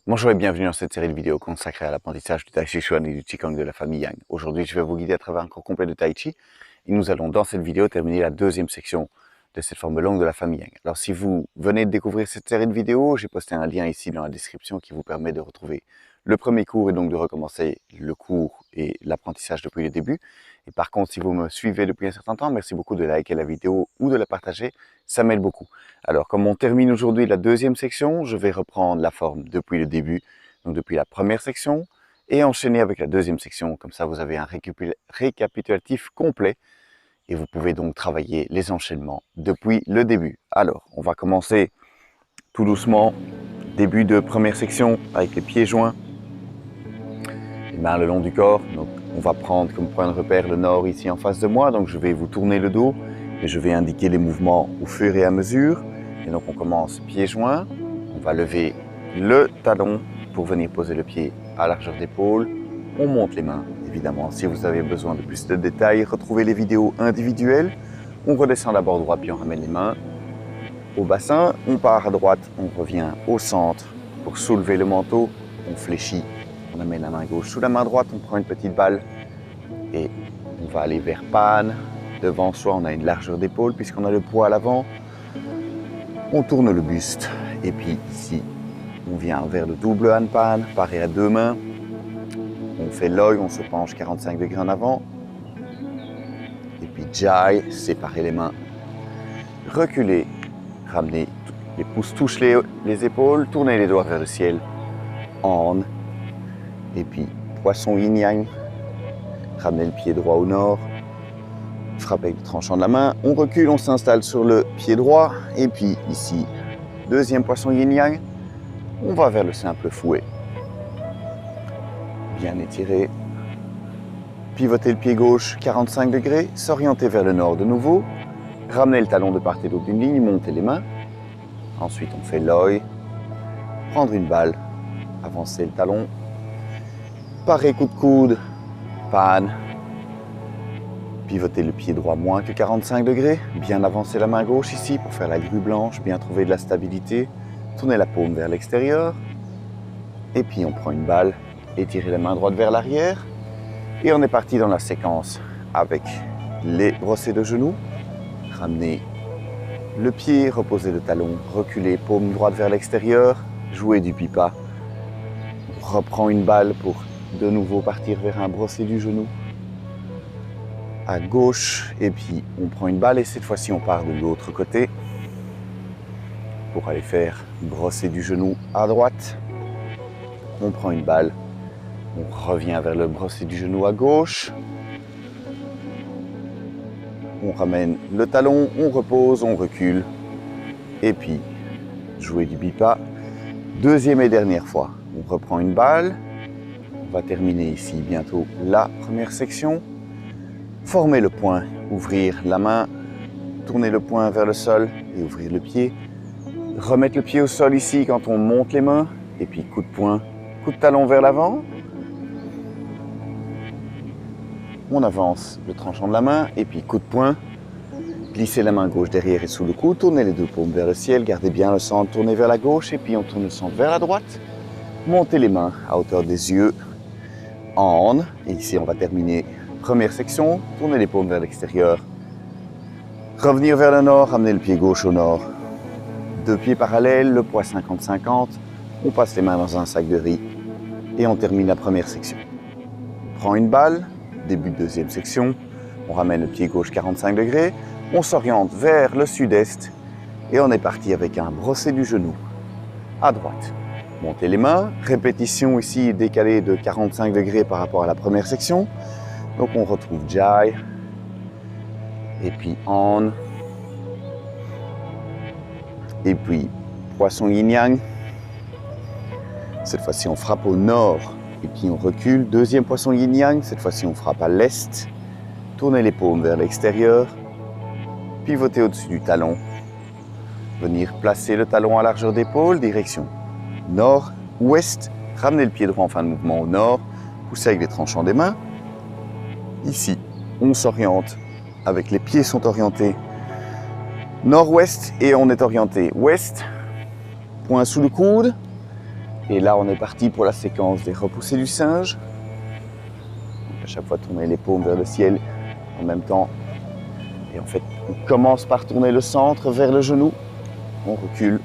Bonjour et bienvenue dans cette série de vidéos consacrée à l'apprentissage du Tai Chi Chuan et du Qigong de la famille Yang. Aujourd'hui, je vais vous guider à travers un cours complet de Tai Chi et nous allons dans cette vidéo terminer la deuxième section de cette forme longue de la famille Yang. Alors si vous venez de découvrir cette série de vidéos, j'ai posté un lien ici dans la description qui vous permet de retrouver le premier cours et donc de recommencer le cours et l'apprentissage depuis le début. Et par contre, si vous me suivez depuis un certain temps, merci beaucoup de liker la vidéo ou de la partager, ça m'aide beaucoup. Alors, comme on termine aujourd'hui la deuxième section, je vais reprendre la forme depuis le début, donc depuis la première section, et enchaîner avec la deuxième section. Comme ça, vous avez un récapitulatif complet et vous pouvez donc travailler les enchaînements depuis le début. Alors, on va commencer tout doucement. Début de première section avec les pieds joints, les mains le long du corps. Donc, on va prendre comme point de repère le nord ici en face de moi. Donc, je vais vous tourner le dos et je vais indiquer les mouvements au fur et à mesure. Et donc, on commence pieds joints. On va lever le talon pour venir poser le pied à largeur d'épaule. On monte les mains, évidemment. Si vous avez besoin de plus de détails, retrouvez les vidéos individuelles. On redescend d'abord droit, puis on ramène les mains au bassin. On part à droite, on revient au centre pour soulever le manteau. On fléchit, on amène la main gauche sous la main droite, on prend une petite balle et on va aller vers Pan. Devant soi, on a une largeur d'épaule puisqu'on a le poids à l'avant. On tourne le buste et puis ici, on vient vers le double Han Pan, paré à deux mains. On fait l'œil, on se penche 45 degrés en avant. Et puis Jai, séparer les mains. Reculer, ramener, les pouces touchent les épaules, tourner les doigts vers le ciel. Han. Et puis poisson yin yang. Ramener le pied droit au nord. Frapper avec le tranchant de la main. On recule, on s'installe sur le pied droit. Et puis ici, deuxième poisson yin yang. On va vers le simple fouet. Bien étiré. Pivoter le pied gauche 45 degrés. S'orienter vers le nord de nouveau. Ramener le talon de part et d'autre d'une ligne. Monter les mains. Ensuite, on fait l'œil. Prendre une balle. Avancer le talon. Parer coup de coude. Pan. Pivoter le pied droit moins que 45 degrés. Bien avancer la main gauche ici pour faire la grue blanche. Bien trouver de la stabilité. Tourner la paume vers l'extérieur. Et puis on prend une balle. Étirer la main droite vers l'arrière. Et on est parti dans la séquence avec les brossés de genoux. Ramener le pied, reposer le talon, reculer, paume droite vers l'extérieur. Jouer du pipa. On reprend une balle pour de nouveau partir vers un brossé du genou à gauche et puis on prend une balle et cette fois-ci on part de l'autre côté pour aller faire brosser du genou à droite. On prend une balle, on revient vers le brosser du genou à gauche. On ramène le talon, on repose, on recule et puis jouer du bipa. Deuxième et dernière fois, on reprend une balle. On va terminer ici bientôt la première section. Former le poing, ouvrir la main, tourner le poing vers le sol et ouvrir le pied. Remettre le pied au sol ici quand on monte les mains. Et puis coup de poing, coup de talon vers l'avant. On avance le tranchant de la main et puis coup de poing. Glisser la main gauche derrière et sous le cou. Tourner les deux paumes vers le ciel. Gardez bien le centre tourné vers la gauche et puis on tourne le centre vers la droite. Monter les mains à hauteur des yeux. En. Et ici on va terminer première section, tourner les paumes vers l'extérieur. Revenir vers le nord, ramener le pied gauche au nord. Deux pieds parallèles, le poids 50-50. On passe les mains dans un sac de riz et on termine la première section. On prend une balle, début de deuxième section. On ramène le pied gauche 45 degrés. On s'oriente vers le sud-est et on est parti avec un brossé du genou à droite. Montez les mains, répétition ici décalée de 45 degrés par rapport à la première section. Donc on retrouve Jai, et puis Han, et puis poisson yin yang. Cette fois-ci on frappe au nord, et puis on recule. Deuxième poisson yin yang, cette fois-ci on frappe à l'est. Tournez les paumes vers l'extérieur, pivoter au-dessus du talon. Venir placer le talon à largeur d'épaule, direction nord-ouest. Ramener le pied droit en fin de mouvement au nord, pousser avec les tranchants des mains. Ici, on s'oriente, avec les pieds sont orientés nord-ouest et on est orienté ouest. Poing sous le coude, Et là, on est parti pour la séquence des repoussées du singe. Donc à chaque fois, tourner les paumes vers le ciel en même temps. Et en fait, on commence par tourner le centre vers le genou. On recule.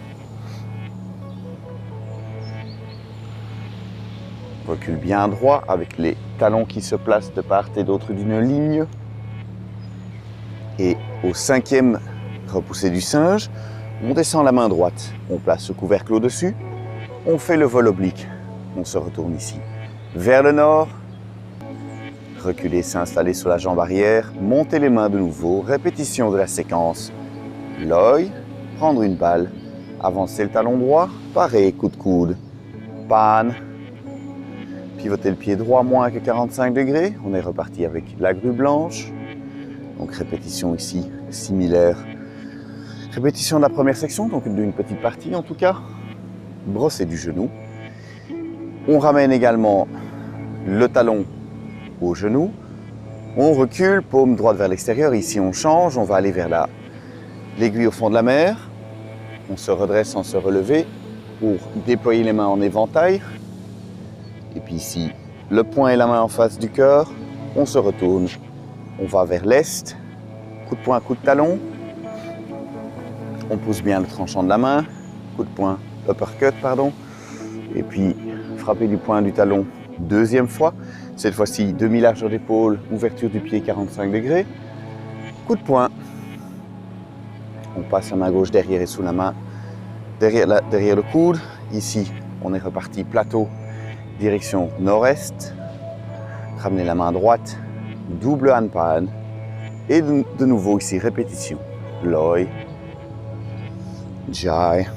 On recule bien droit avec les talons qui se placent de part et d'autre d'une ligne. Et au 5e repoussé du singe, on descend la main droite. On place le couvercle au-dessus. On fait le vol oblique. On se retourne ici vers le nord. Reculer, s'installer sur la jambe arrière. Monter les mains de nouveau. Répétition de la séquence. L'œil, prendre une balle. Avancer le talon droit. Pareil, coup de coude. Panne. Pivoter le pied droit moins que 45 degrés. On est reparti avec la grue blanche. Donc répétition ici, similaire. Répétition de la première section, donc d'une petite partie en tout cas. Brosser du genou. On ramène également le talon au genou. On recule, paume droite vers l'extérieur. Ici on change, on va aller vers l'aiguille au fond de la mer. On se redresse sans se relever pour déployer les mains en éventail. Et puis ici, le poing et la main en face du cœur. On se retourne. On va vers l'est, coup de poing, coup de talon. On pousse bien le tranchant de la main, coup de poing, uppercut, pardon. Et puis, frapper du poing du talon, deuxième fois. Cette fois-ci, demi-largeur d'épaule, ouverture du pied 45 degrés. Coup de poing. On passe la main gauche derrière et sous la main, derrière le coude. Ici, on est reparti plateau, direction nord-est. Ramener la main droite. Double hanpan. Et de nouveau ici, répétition. Loi. Jai.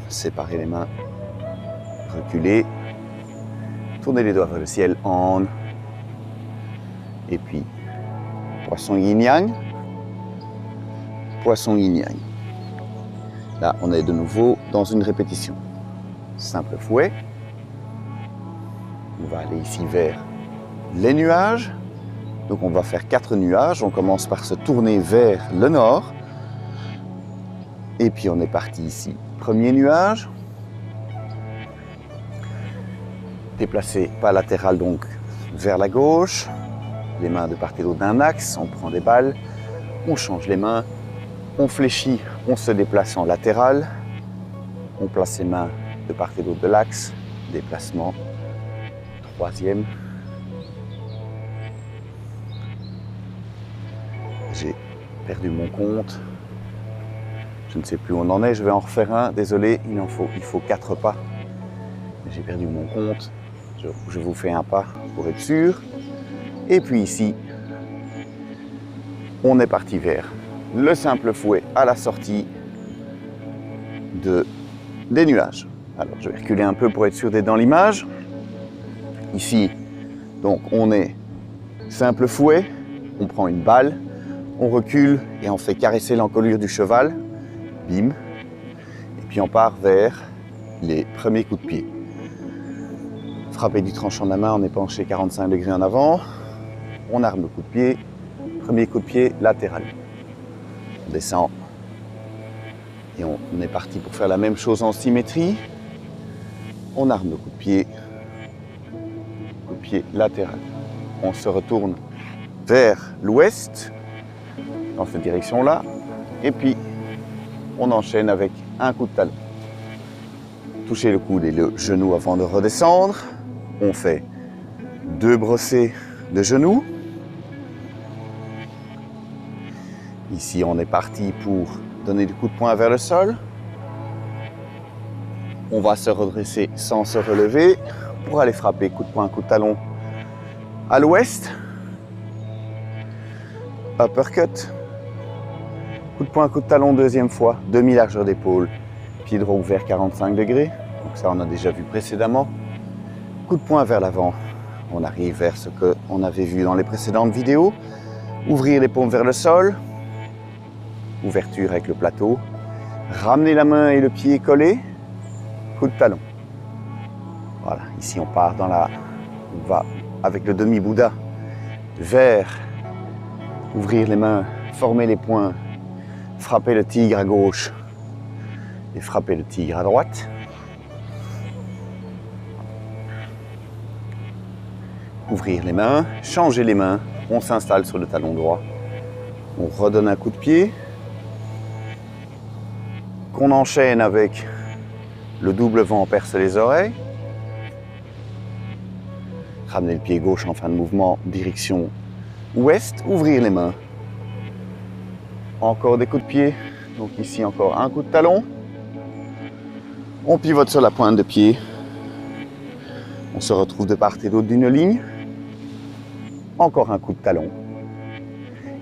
Séparer les mains. Reculer. Tourner les doigts vers le ciel. En. Et puis, poisson yin-yang. Poisson yin-yang. Là, on est de nouveau dans une répétition. Simple fouet. On va aller ici vers les nuages. Donc on va faire 4 nuages, on commence par se tourner vers le nord. Et puis on est parti ici. Premier nuage. Déplacer pas latéral donc vers la gauche. Les mains de part et d'autre d'un axe, on prend des balles. On change les mains. On fléchit, on se déplace en latéral. On place les mains de part et d'autre de l'axe. Déplacement. Troisième. J'ai perdu mon compte. Je ne sais plus où on en est. Je vais en refaire un. Désolé, il faut 4 pas. J'ai perdu mon compte. Je vous fais un pas pour être sûr. Et puis ici, on est parti vers le simple fouet à la sortie des nuages. Alors, je vais reculer un peu pour être sûr d'être dans l'image. Ici, donc, on est simple fouet. On prend une balle. On recule et on fait caresser l'encolure du cheval, bim, et puis on part vers les premiers coups de pied. Frapper du tranchant de la main, on est penché 45 degrés en avant, on arme le coup de pied, premier coup de pied latéral. On descend et on est parti pour faire la même chose en symétrie. On arme le coup de pied latéral. On se retourne vers l'ouest, dans cette direction-là, et puis on enchaîne avec un coup de talon. Toucher le coude et le genou avant de redescendre. On fait 2 brossées de genoux. Ici, on est parti pour donner du coup de poing vers le sol. On va se redresser sans se relever pour aller frapper coup de poing, coup de talon à l'ouest. Uppercut. Coup de poing, coup de talon, deuxième fois, demi-largeur d'épaule, pied droit ouvert 45 degrés. Donc ça, on a déjà vu précédemment. Coup de poing vers l'avant. On arrive vers ce qu'on avait vu dans les précédentes vidéos. Ouvrir les paumes vers le sol. Ouverture avec le plateau. Ramener la main et le pied collés. Coup de talon. Voilà, ici on part on va avec le demi-Bouddha vers ouvrir les mains, former les poings, frapper le tigre à gauche et frapper le tigre à droite. ouvrir les mains, changer les mains, on s'installe sur le talon droit. On redonne un coup de pied, qu'on enchaîne avec le double vent perce les oreilles. Ramener le pied gauche en fin de mouvement, direction ouest, ouvrir les mains. Encore des coups de pied, donc ici encore un coup de talon. On pivote sur la pointe de pied. On se retrouve de part et d'autre d'une ligne. Encore un coup de talon.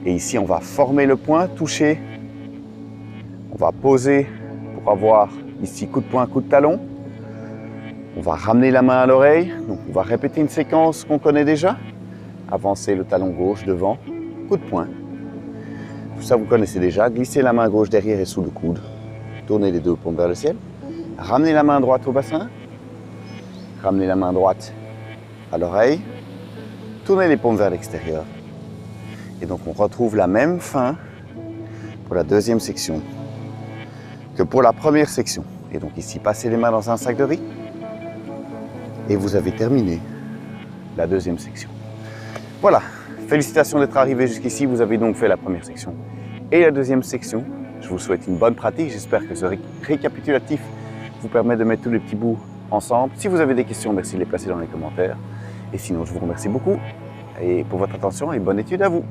Et ici, on va former le poing, toucher. On va poser pour avoir ici coup de poing, coup de talon. On va ramener la main à l'oreille. Donc, on va répéter une séquence qu'on connaît déjà. Avancer le talon gauche devant, coup de poing. Tout ça, vous connaissez déjà. Glisser la main gauche derrière et sous le coude. Tourner les deux paumes vers le ciel. Ramener la main droite au bassin. Ramener la main droite à l'oreille. Tourner les paumes vers l'extérieur. Et donc, on retrouve la même fin pour la deuxième section que pour la première section. Et donc ici, passez les mains dans un sac de riz. Et vous avez terminé la deuxième section. Voilà, félicitations d'être arrivé jusqu'ici. Vous avez donc fait la première section et la deuxième section. Je vous souhaite une bonne pratique. J'espère que ce récapitulatif vous permet de mettre tous les petits bouts ensemble. Si vous avez des questions, merci de les placer dans les commentaires. Et sinon, je vous remercie beaucoup et pour votre attention et bonne étude à vous.